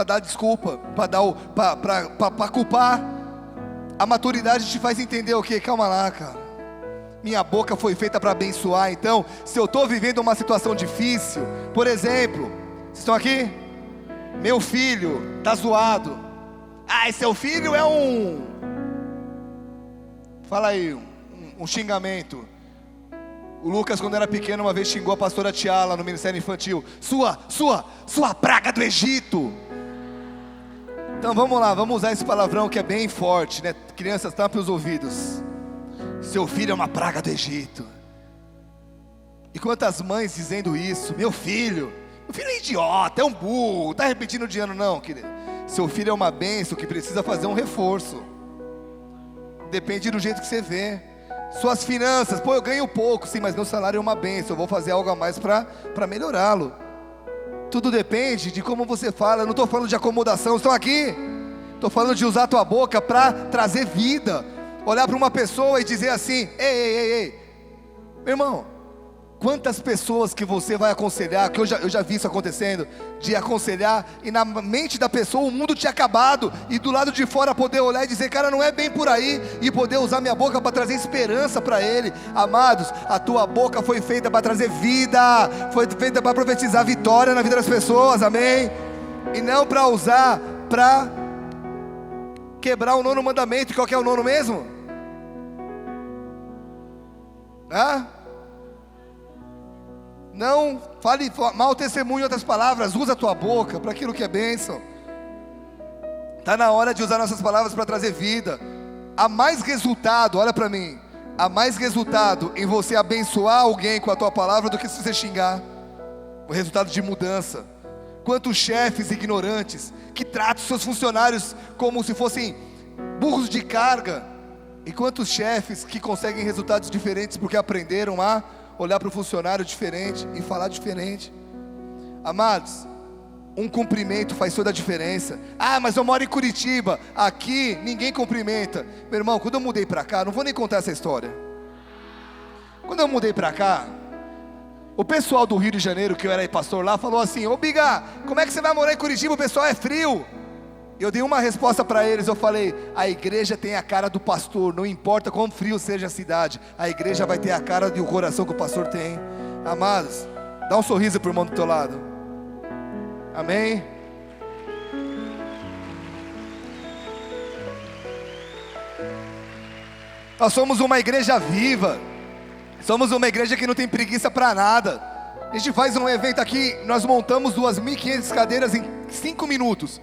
dar desculpa, para culpar. A maturidade te faz entender o quê? Calma lá, cara. Minha boca foi feita para abençoar. Então, se eu estou vivendo uma situação difícil, por exemplo, vocês estão aqui? Meu filho está zoado. Ah, e seu filho é um... Fala aí, um xingamento. O Lucas, quando era pequeno, uma vez xingou a pastora Tiala no ministério infantil: sua praga do Egito. Então vamos lá, vamos usar esse palavrão que é bem forte, né? Crianças, tampem os ouvidos. Seu filho é uma praga do Egito. E quantas mães dizendo isso: meu filho é idiota, é um burro, está repetindo de ano. Não, querido. Seu filho é uma bênção que precisa fazer um reforço. Depende do jeito que você vê. Suas finanças: pô, eu ganho pouco, sim, mas meu salário é uma bênção, eu vou fazer algo a mais para melhorá-lo. Tudo depende de como você fala. Eu não estou falando de acomodação, estão aqui? Estou falando de usar a tua boca para trazer vida. Olhar para uma pessoa e dizer assim: ei, meu irmão, quantas pessoas que você vai aconselhar, que eu já vi isso acontecendo, de aconselhar, e na mente da pessoa o mundo tinha acabado, e do lado de fora poder olhar e dizer: cara, não é bem por aí, e poder usar minha boca para trazer esperança para ele. Amados, a tua boca foi feita para trazer vida, foi feita para profetizar vitória na vida das pessoas, amém? E não para usar, para quebrar o 9º mandamento. Qual que é o 9º mesmo? Não fale mal testemunho, em outras palavras. Usa a tua boca para aquilo que é bênção. Está na hora de usar nossas palavras para trazer vida. Há mais resultado, olha para mim, há mais resultado em você abençoar alguém com a tua palavra do que se você xingar. o resultado de mudança. Quantos chefes ignorantes que tratam seus funcionários como se fossem burros de carga. E quantos chefes que conseguem resultados diferentes porque aprenderam a olhar para o funcionário diferente e falar diferente. Amados, um cumprimento faz toda a diferença. Ah, mas eu moro em Curitiba, aqui ninguém cumprimenta. Meu irmão, quando eu mudei para cá, não vou nem contar essa história. Quando eu mudei para cá, o pessoal do Rio de Janeiro, que eu era pastor lá, falou assim: ô Biga, como é que você vai morar em Curitiba? O pessoal é frio. Eu dei uma resposta para eles, eu falei: a igreja tem a cara do pastor, não importa quão frio seja a cidade, a igreja vai ter a cara e o coração que o pastor tem. Amados, dá um sorriso para o irmão do teu lado. Amém? Nós somos uma igreja viva, somos uma igreja que não tem preguiça para nada. A gente faz um evento aqui, nós montamos 2.500 cadeiras em 5 minutos.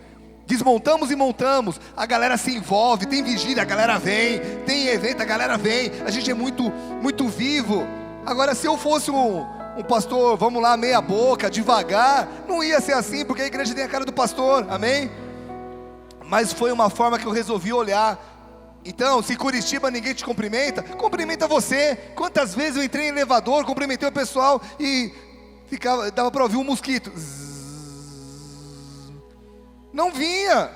Desmontamos e montamos, a galera se envolve, tem vigília, a galera vem, tem evento, a galera vem, a gente é muito, muito vivo. Agora, se eu fosse um pastor, vamos lá, meia boca, devagar, não ia ser assim, porque a igreja tem a cara do pastor, amém? Mas foi uma forma que eu resolvi olhar. Então, se Curitiba ninguém te cumprimenta, cumprimenta você. Quantas vezes eu entrei em elevador, cumprimentei o pessoal e dava para ouvir um mosquito. Não vinha.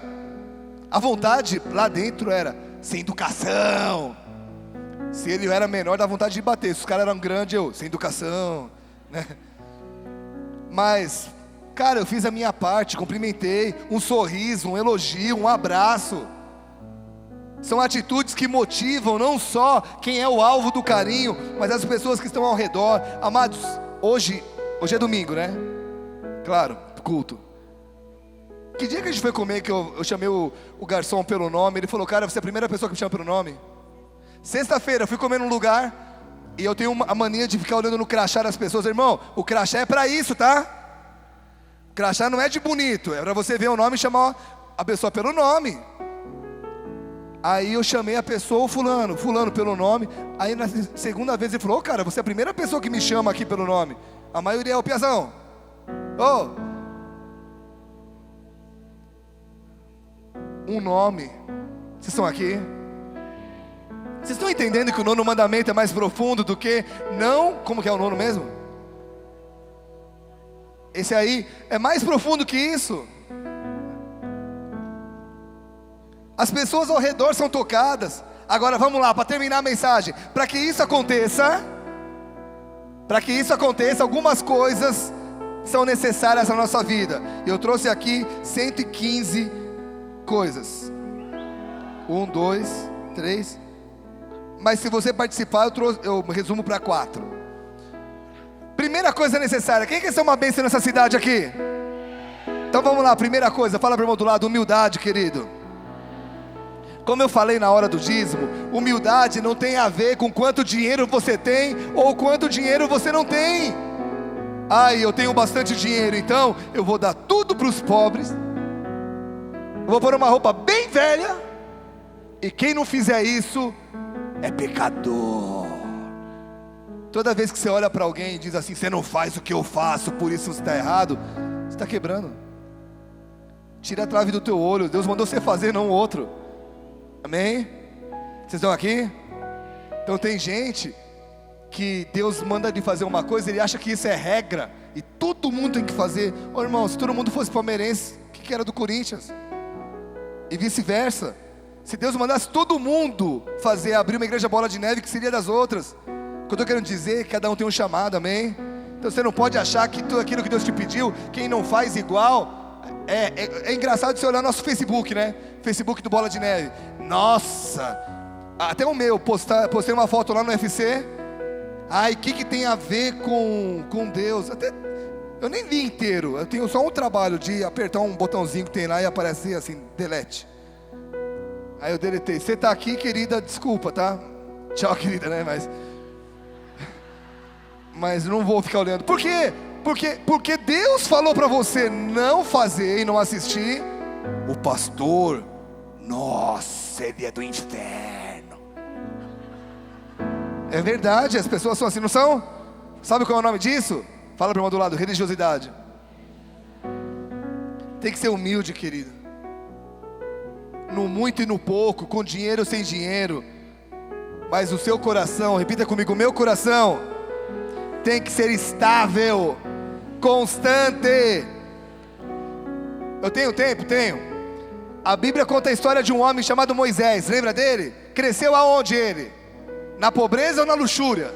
A vontade lá dentro era sem educação. Se ele era menor, dá vontade de bater. Se os caras eram grandes, eu sem educação, né? Mas, cara, eu fiz a minha parte, cumprimentei, um sorriso, um elogio, um abraço. São atitudes que motivam não só quem é o alvo do carinho, mas as pessoas que estão ao redor. Amados, hoje é domingo, né? Claro, culto. Que dia que a gente foi comer que eu chamei o garçom pelo nome? Ele falou: cara, você é a primeira pessoa que me chama pelo nome. Sexta-feira eu fui comer num lugar e eu tenho a mania de ficar olhando no crachá das pessoas. Irmão, o crachá é para isso, tá? O crachá não é de bonito, é para você ver o nome e chamar a pessoa pelo nome. Aí eu chamei a pessoa, fulano pelo nome. Aí na segunda vez ele falou: ô, cara, você é a primeira pessoa que me chama aqui pelo nome. A maioria é o Piazão. Ô, um nome. Vocês estão aqui? Vocês estão entendendo que o 9º mandamento é mais profundo do que não? Como que é o 9º mesmo? Esse aí é mais profundo que isso. As pessoas ao redor são tocadas. Agora vamos lá, para terminar a mensagem. Para que isso aconteça, algumas coisas são necessárias na nossa vida. Eu trouxe aqui 115 coisas. 1, 2, 3. Mas se você participar, eu resumo para 4. Primeira coisa necessária. Quem quer ser uma bênção nessa cidade aqui? Então vamos lá, primeira coisa. Fala para o irmão do lado: humildade, querido. Como eu falei na hora do dízimo, humildade não tem a ver com quanto dinheiro você tem ou quanto dinheiro você não tem. Eu tenho bastante dinheiro, então eu vou dar tudo para os pobres. Eu vou pôr uma roupa bem velha. E quem não fizer isso é pecador. Toda vez que você olha para alguém e diz assim: você não faz o que eu faço, por isso você está errado, você está quebrando. Tira a trave do teu olho. Deus mandou você fazer, não o outro. Amém? Vocês estão aqui? Então tem gente que Deus manda de fazer uma coisa, ele acha que isso é regra e todo mundo tem que fazer. Ô irmão, se todo mundo fosse palmeirense, o que era do Corinthians? E vice-versa. Se Deus mandasse todo mundo abrir uma igreja Bola de Neve, que seria das outras? O que eu estou querendo dizer é que cada um tem um chamado, amém? Então você não pode achar que tudo aquilo que Deus te pediu, quem não faz igual. É engraçado você olhar nosso Facebook, né? Facebook do Bola de Neve. Nossa, até o meu, postei uma foto lá no UFC. O que tem a ver com Deus? Eu nem li inteiro. Eu tenho só um trabalho de apertar um botãozinho que tem lá e aparecer assim, delete. Aí eu deletei. Você está aqui, querida, desculpa, tá? Tchau, querida, né? Mas não vou ficar olhando. Por quê? Porque Deus falou para você não fazer e não assistir. O pastor, nossa, ele é do inferno. É verdade, as pessoas são assim, não são? Sabe qual é o nome disso? Fala para o irmão do lado, religiosidade. Tem que ser humilde, querido. No muito e no pouco, com dinheiro ou sem dinheiro. Mas o seu coração, repita comigo, meu coração tem que ser estável, constante. Eu tenho tempo? Tenho. A Bíblia conta a história de um homem chamado Moisés, lembra dele? Cresceu aonde ele? Na pobreza ou na luxúria?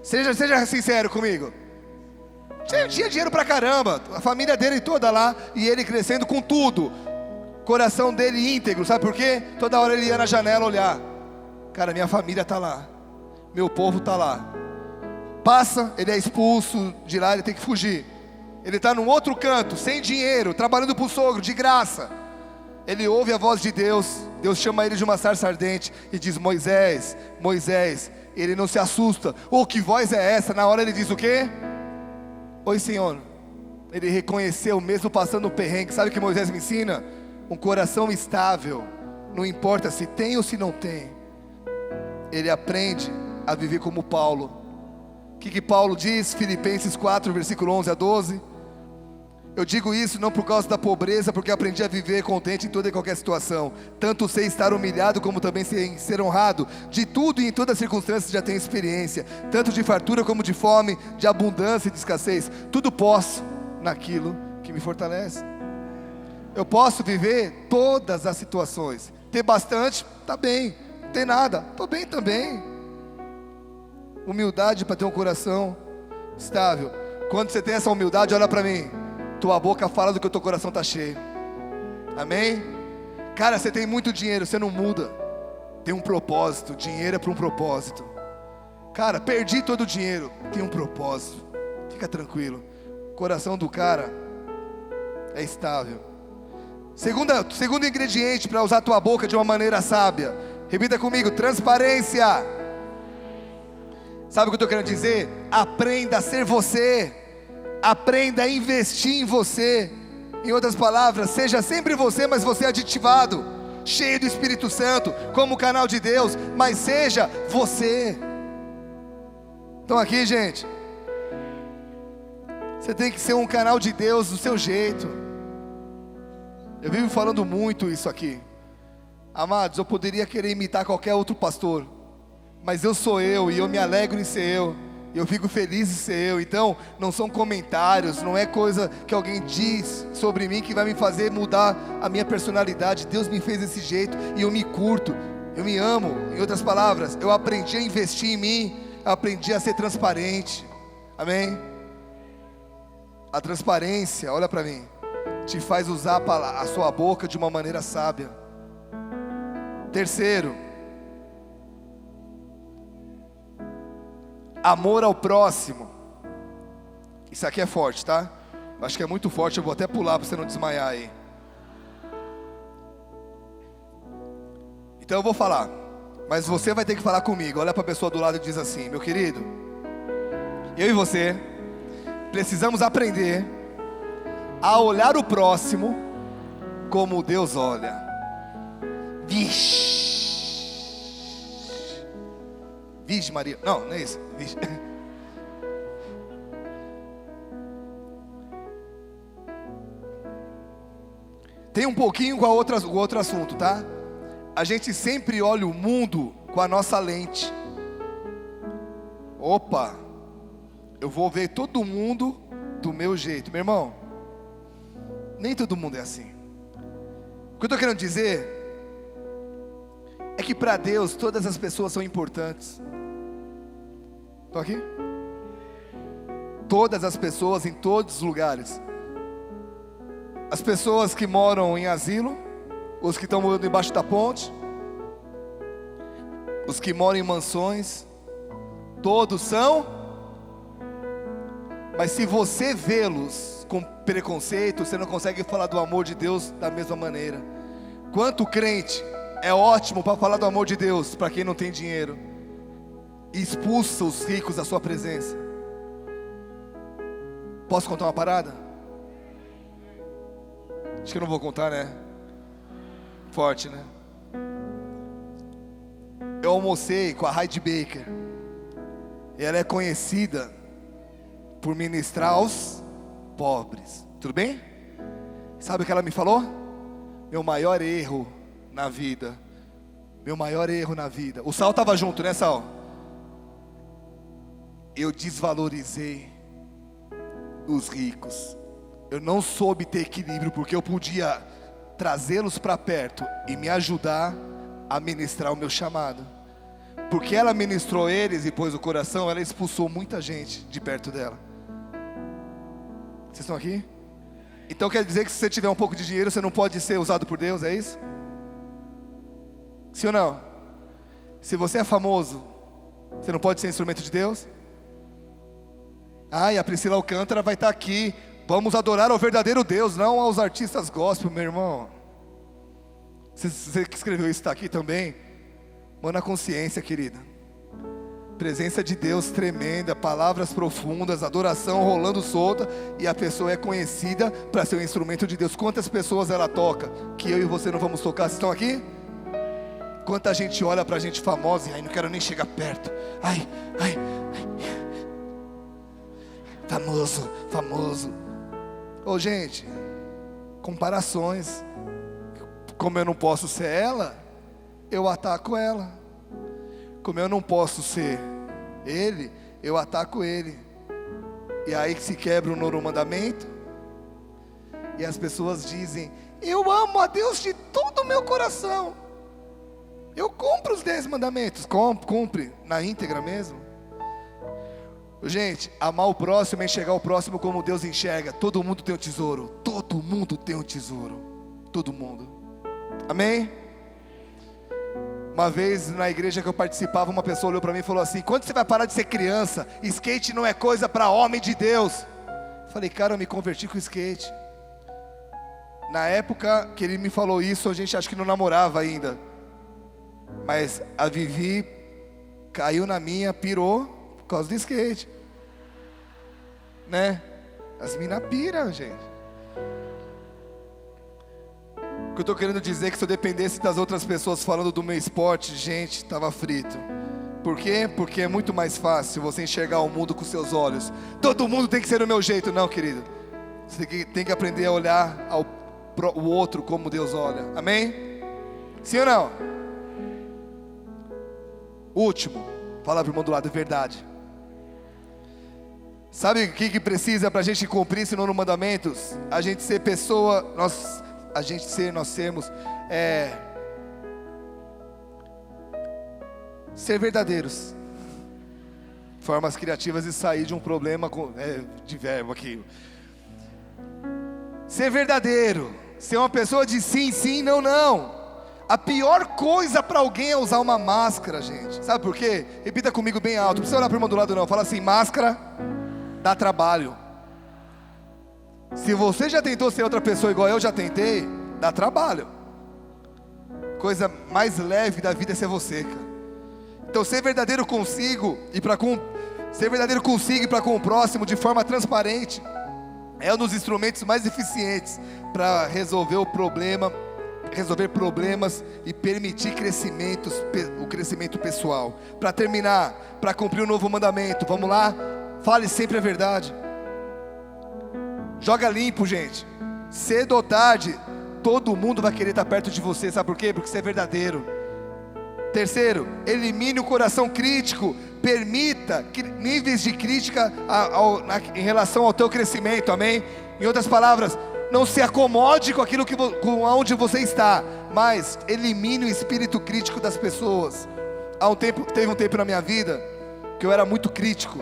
Seja sincero comigo. Tinha dinheiro pra caramba, a família dele toda lá, e ele crescendo com tudo. Coração dele íntegro, sabe por quê? Toda hora ele ia na janela olhar. Cara, minha família está lá, meu povo está lá. Passa, ele é expulso de lá, ele tem que fugir. Ele está num outro canto, sem dinheiro, trabalhando para o sogro, de graça. Ele ouve a voz de Deus, Deus chama ele de uma sarça ardente e diz: Moisés, Moisés. Ele não se assusta. Oh, que voz é essa? Na hora ele diz o quê? Oi, Senhor. Ele reconheceu, mesmo passando o perrengue. Sabe o que Moisés me ensina? Um coração estável, não importa se tem ou se não tem. Ele aprende a viver como Paulo. O que Paulo diz? Filipenses 4, versículo 11 a 12. Eu digo isso não por causa da pobreza, porque aprendi a viver contente em toda e qualquer situação. Tanto sei estar humilhado, como também sei ser honrado. De tudo e em todas as circunstâncias já tenho experiência, tanto de fartura como de fome, de abundância e de escassez. Tudo posso naquilo que me fortalece. Eu posso viver todas as situações. Ter bastante, tá bem. Ter nada, tô bem também. Humildade para ter um coração estável. Quando você tem essa humildade, olha para mim. Tua boca fala do que o teu coração está cheio. Amém? Cara, você tem muito dinheiro, você não muda. Tem um propósito, dinheiro é para um propósito. Cara, perdi todo o dinheiro, tem um propósito. Fica tranquilo. O coração do cara é estável. Segundo ingrediente para usar a tua boca de uma maneira sábia. Repita comigo, transparência. Sabe o que eu estou querendo dizer? Aprenda a ser você. Aprenda a investir em você. Em outras palavras, seja sempre você, mas você aditivado, cheio do Espírito Santo, como canal de Deus, mas seja você. Estão aqui, gente? Você tem que ser um canal de Deus do seu jeito. Eu vivo falando muito isso aqui. Amados, eu poderia querer imitar qualquer outro pastor, mas eu sou eu, e eu me alegro em ser eu fico feliz em ser eu. Então, não são comentários, não é coisa que alguém diz sobre mim que vai me fazer mudar a minha personalidade. Deus me fez desse jeito, e eu me curto, eu me amo. Em outras palavras, eu aprendi a investir em mim, eu aprendi a ser transparente. Amém? A transparência, olha para mim, te faz usar a sua boca de uma maneira sábia. Terceiro, amor ao próximo. Isso aqui é forte, tá? Acho que é muito forte, eu vou até pular para você não desmaiar aí. Então eu vou falar, mas você vai ter que falar comigo. Olha para a pessoa do lado e diz assim: meu querido, eu e você precisamos aprender a olhar o próximo como Deus olha. Vixe, Vixe Maria, não é isso. Vixe. Tem um pouquinho com o outro assunto, tá? A gente sempre olha o mundo com a nossa lente. Opa, eu vou ver todo mundo do meu jeito. Meu irmão, nem todo mundo é assim. O que eu estou querendo dizer é que para Deus todas as pessoas são importantes. Estão aqui? Todas as pessoas em todos os lugares. As pessoas que moram em asilo, os que estão morando embaixo da ponte, os que moram em mansões, todos são. Mas se você vê-los com preconceito, você não consegue falar do amor de Deus da mesma maneira. Quanto crente é ótimo para falar do amor de Deus para quem não tem dinheiro, e expulsa os ricos da sua presença. Posso contar uma parada? Acho que eu não vou contar, né? Forte, né? Eu almocei com a Heidi Baker. Ela é conhecida por ministrar aos pobres. Tudo bem? Sabe o que ela me falou? Meu maior erro na vida. Meu maior erro na vida. O Sal estava junto, né, Sal? Eu desvalorizei os ricos. Eu não soube ter equilíbrio, porque eu podia trazê-los para perto e me ajudar a ministrar o meu chamado. Porque ela ministrou eles e pôs o coração, ela expulsou muita gente de perto dela. Vocês estão aqui? Então quer dizer que se você tiver um pouco de dinheiro, você não pode ser usado por Deus, é isso? Sim ou não? Se você é famoso, você não pode ser instrumento de Deus? E a Priscila Alcântara vai estar aqui. Vamos adorar ao verdadeiro Deus, não aos artistas gospel, meu irmão. Você que escreveu isso está aqui também. Mano, a consciência, querida. Presença de Deus tremenda, palavras profundas, adoração rolando solta, e a pessoa é conhecida para ser um instrumento de Deus. Quantas pessoas ela toca que eu e você não vamos tocar? Vocês estão aqui? Quanta gente olha pra gente famosa e não quero nem chegar perto. Ai. Famoso. Ô gente, comparações. Como eu não posso ser ela, eu ataco ela. Como eu não posso ser ele, eu ataco ele. E aí que se quebra o nono mandamento. E as pessoas dizem: eu amo a Deus de todo o meu coração. Eu cumpro os 10 mandamentos. Cumpre na íntegra mesmo. Gente, amar o próximo é enxergar o próximo como Deus enxerga. Todo mundo tem um tesouro. Todo mundo tem um tesouro. Todo mundo. Amém? Uma vez na igreja que eu participava, uma pessoa olhou para mim e falou assim: quando você vai parar de ser criança? Skate não é coisa para homem de Deus. Falei: cara, eu me converti com skate. Na época que ele me falou isso, a gente acho que não namorava ainda. Mas a Vivi caiu na minha, pirou por causa do skate, né? As minas piram, gente. O que eu estou querendo dizer é que se eu dependesse das outras pessoas falando do meu esporte, gente, estava frito. Por quê? Porque é muito mais fácil você enxergar o mundo com seus olhos. Todo mundo tem que ser do meu jeito. Não, querido. Você tem que aprender a olhar o outro como Deus olha. Amém? Sim ou não? Último, fala para o irmão do lado, é verdade. Sabe o que precisa para a gente cumprir esse nono mandamentos? A gente ser pessoa, nós sermos ser verdadeiros. Formas criativas de sair de um problema de verbo aqui. Ser verdadeiro, ser uma pessoa de sim, sim, não, não. A pior coisa para alguém é usar uma máscara, gente. Sabe por quê? Repita comigo bem alto. Não precisa olhar para o irmão do lado não. Fala assim: máscara dá trabalho. Se você já tentou ser outra pessoa igual eu já tentei, dá trabalho. Coisa mais leve da vida é ser você, cara. Então ser verdadeiro consigo e para com o próximo de forma transparente é um dos instrumentos mais eficientes para resolver problemas e permitir o crescimento pessoal. Para terminar, para cumprir o novo mandamento, vamos lá? Fale sempre a verdade. Joga limpo, gente. Cedo ou tarde, todo mundo vai querer estar perto de você. Sabe por quê? Porque você é verdadeiro. Terceiro, elimine o coração crítico. Permita níveis de crítica em relação ao teu crescimento, amém? Em outras palavras, não se acomode com aquilo com onde você está, mas elimine o espírito crítico das pessoas. Teve um tempo na minha vida que eu era muito crítico,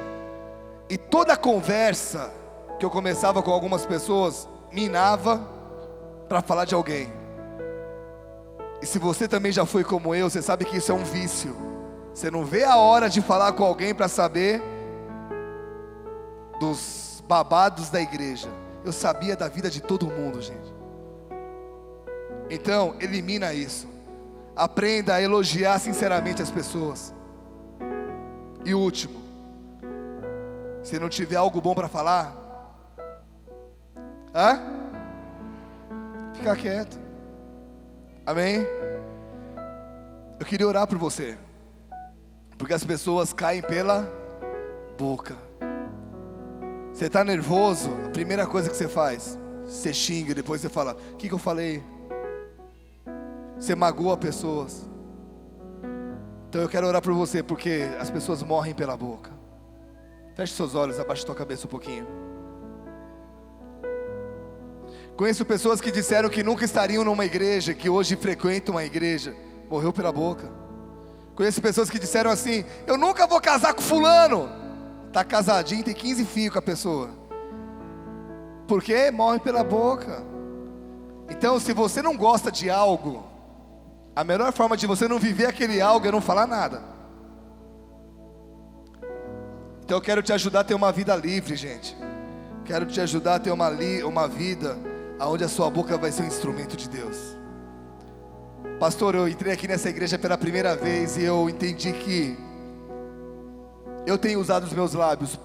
e toda conversa que eu começava com algumas pessoas minava para falar de alguém. E se você também já foi como eu, você sabe que isso é um vício. Você não vê a hora de falar com alguém para saber dos babados da igreja. Eu sabia da vida de todo mundo, gente. Então, elimina isso. Aprenda a elogiar sinceramente as pessoas. E último, se não tiver algo bom para falar, fica quieto. Amém? Eu queria orar por você, porque as pessoas caem pela boca. Você está nervoso, a primeira coisa que você faz, você xinga, depois você fala: o que eu falei? Você magoa pessoas. Então eu quero orar por você, porque as pessoas morrem pela boca. Feche seus olhos, abaixe sua cabeça um pouquinho. Conheço pessoas que disseram que nunca estariam numa igreja, que hoje frequentam uma igreja. Morreu pela boca. Conheço pessoas que disseram assim: eu nunca vou casar com fulano. Está casadinho, tem 15 filhos com a pessoa. Por quê? Morre pela boca. Então, se você não gosta de algo, a melhor forma de você não viver aquele algo é não falar nada. Então eu quero te ajudar a ter uma vida livre, gente. Quero te ajudar a ter uma vida onde a sua boca vai ser um instrumento de Deus. Pastor, eu entrei aqui nessa igreja pela primeira vez e eu entendi que eu tenho usado os meus lábios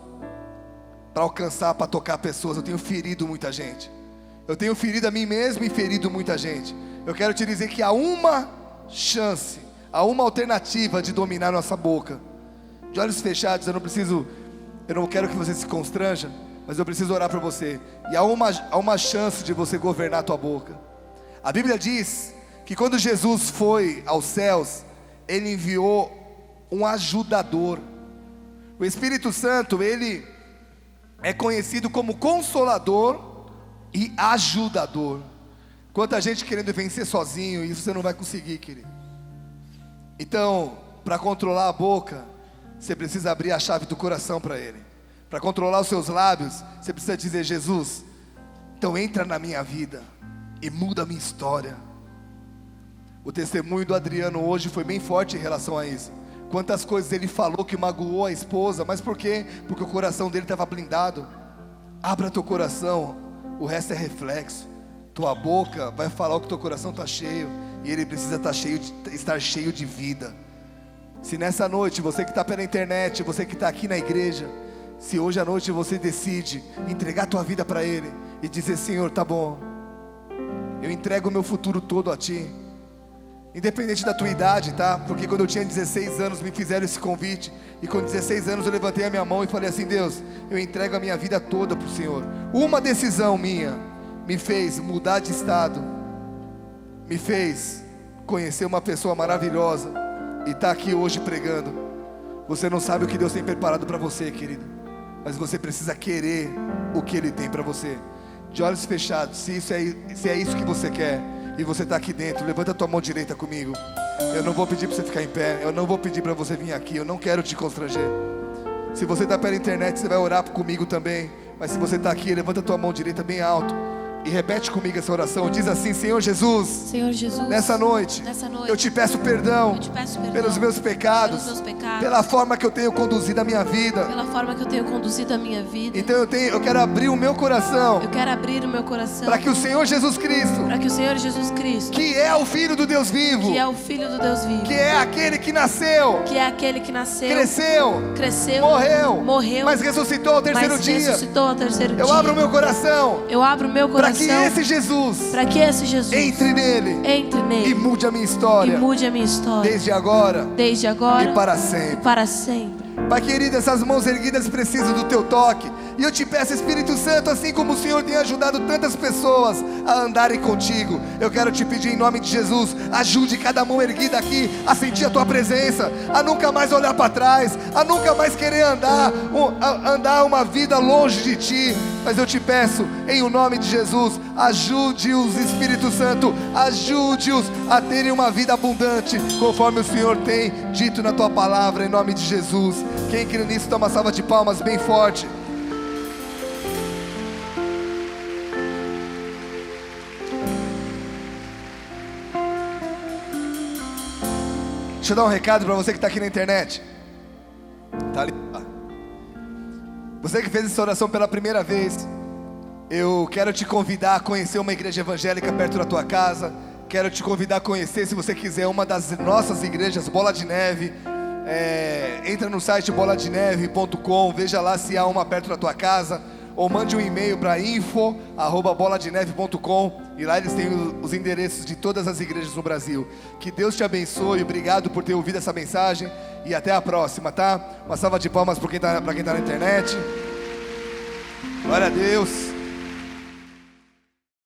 para alcançar, para tocar pessoas. Eu tenho ferido muita gente. Eu tenho ferido a mim mesmo e ferido muita gente. Eu quero te dizer que há uma chance, há uma alternativa de dominar nossa boca. De olhos fechados, eu não quero que você se constranja, mas eu preciso orar por você. E há uma chance de você governar a tua boca. A Bíblia diz que quando Jesus foi aos céus, Ele enviou um ajudador. O Espírito Santo, Ele é conhecido como Consolador e Ajudador. Quanta gente querendo vencer sozinho, isso você não vai conseguir, querido. Então, para controlar a boca, você precisa abrir a chave do coração para Ele. Para controlar os seus lábios, você precisa dizer: Jesus, então entra na minha vida e muda a minha história. O testemunho do Adriano hoje foi bem forte em relação a isso. Quantas coisas ele falou que magoou a esposa, mas por quê? Porque o coração dele estava blindado. Abra teu coração, o resto é reflexo. Tua boca vai falar o que teu coração está cheio, e ele precisa estar cheio de vida. Se nessa noite, você que está pela internet, você que está aqui na igreja, se hoje à noite você decide entregar tua vida para Ele e dizer: Senhor, tá bom, eu entrego o meu futuro todo a Ti. Independente da tua idade, tá? Porque quando eu tinha 16 anos me fizeram esse convite, e com 16 anos eu levantei a minha mão e falei assim: Deus, eu entrego a minha vida toda para o Senhor. Uma decisão minha me fez mudar de estado, me fez conhecer uma pessoa maravilhosa e estar aqui hoje pregando. Você não sabe o que Deus tem preparado para você, querido, mas você precisa querer o que Ele tem para você. De olhos fechados, se é isso que você quer, e você está aqui dentro, levanta a tua mão direita comigo. Eu não vou pedir para você ficar em pé, eu não vou pedir para você vir aqui, eu não quero te constranger. Se você está pela internet, você vai orar comigo também. Mas se você está aqui, levanta a tua mão direita bem alto e repete comigo essa oração. Diz assim: Senhor Jesus, Senhor Jesus, nessa noite eu te peço perdão, pelos meus pecados, pela forma que eu tenho conduzido a minha vida. Então eu quero abrir o meu coração, para que o Senhor Jesus Cristo, que é o Filho do Deus vivo, que é aquele que nasceu, cresceu, morreu, mas ressuscitou ao terceiro dia. Eu abro o meu coração, para que esse Jesus entre nele e mude a minha história, desde agora e para sempre. Pai querido, essas mãos erguidas precisam do teu toque, e eu te peço, Espírito Santo, assim como o Senhor tem ajudado tantas pessoas a andarem contigo, eu quero te pedir em nome de Jesus: ajude cada mão erguida aqui a sentir a tua presença, a nunca mais olhar para trás, a nunca mais querer andar uma vida longe de ti. Mas eu te peço, em o nome de Jesus, ajude-os, Espírito Santo, ajude-os a terem uma vida abundante, conforme o Senhor tem dito na tua palavra, em nome de Jesus. Quem crê nisso, dá uma salva de palmas bem forte. Deixa eu dar um recado para você que está aqui na internet. Tá ali. Você que fez essa oração pela primeira vez, eu quero te convidar a conhecer uma igreja evangélica perto da tua casa. Quero te convidar a conhecer, se você quiser, uma das nossas igrejas, Bola de Neve. Entra no site boladeneve.com, veja lá se há uma perto da tua casa, ou mande um e-mail para info@boladeneve.com, e lá eles têm os endereços de todas as igrejas no Brasil. Que Deus te abençoe, obrigado por ter ouvido essa mensagem, e até a próxima, tá? Uma salva de palmas para quem tá na internet. Glória a Deus.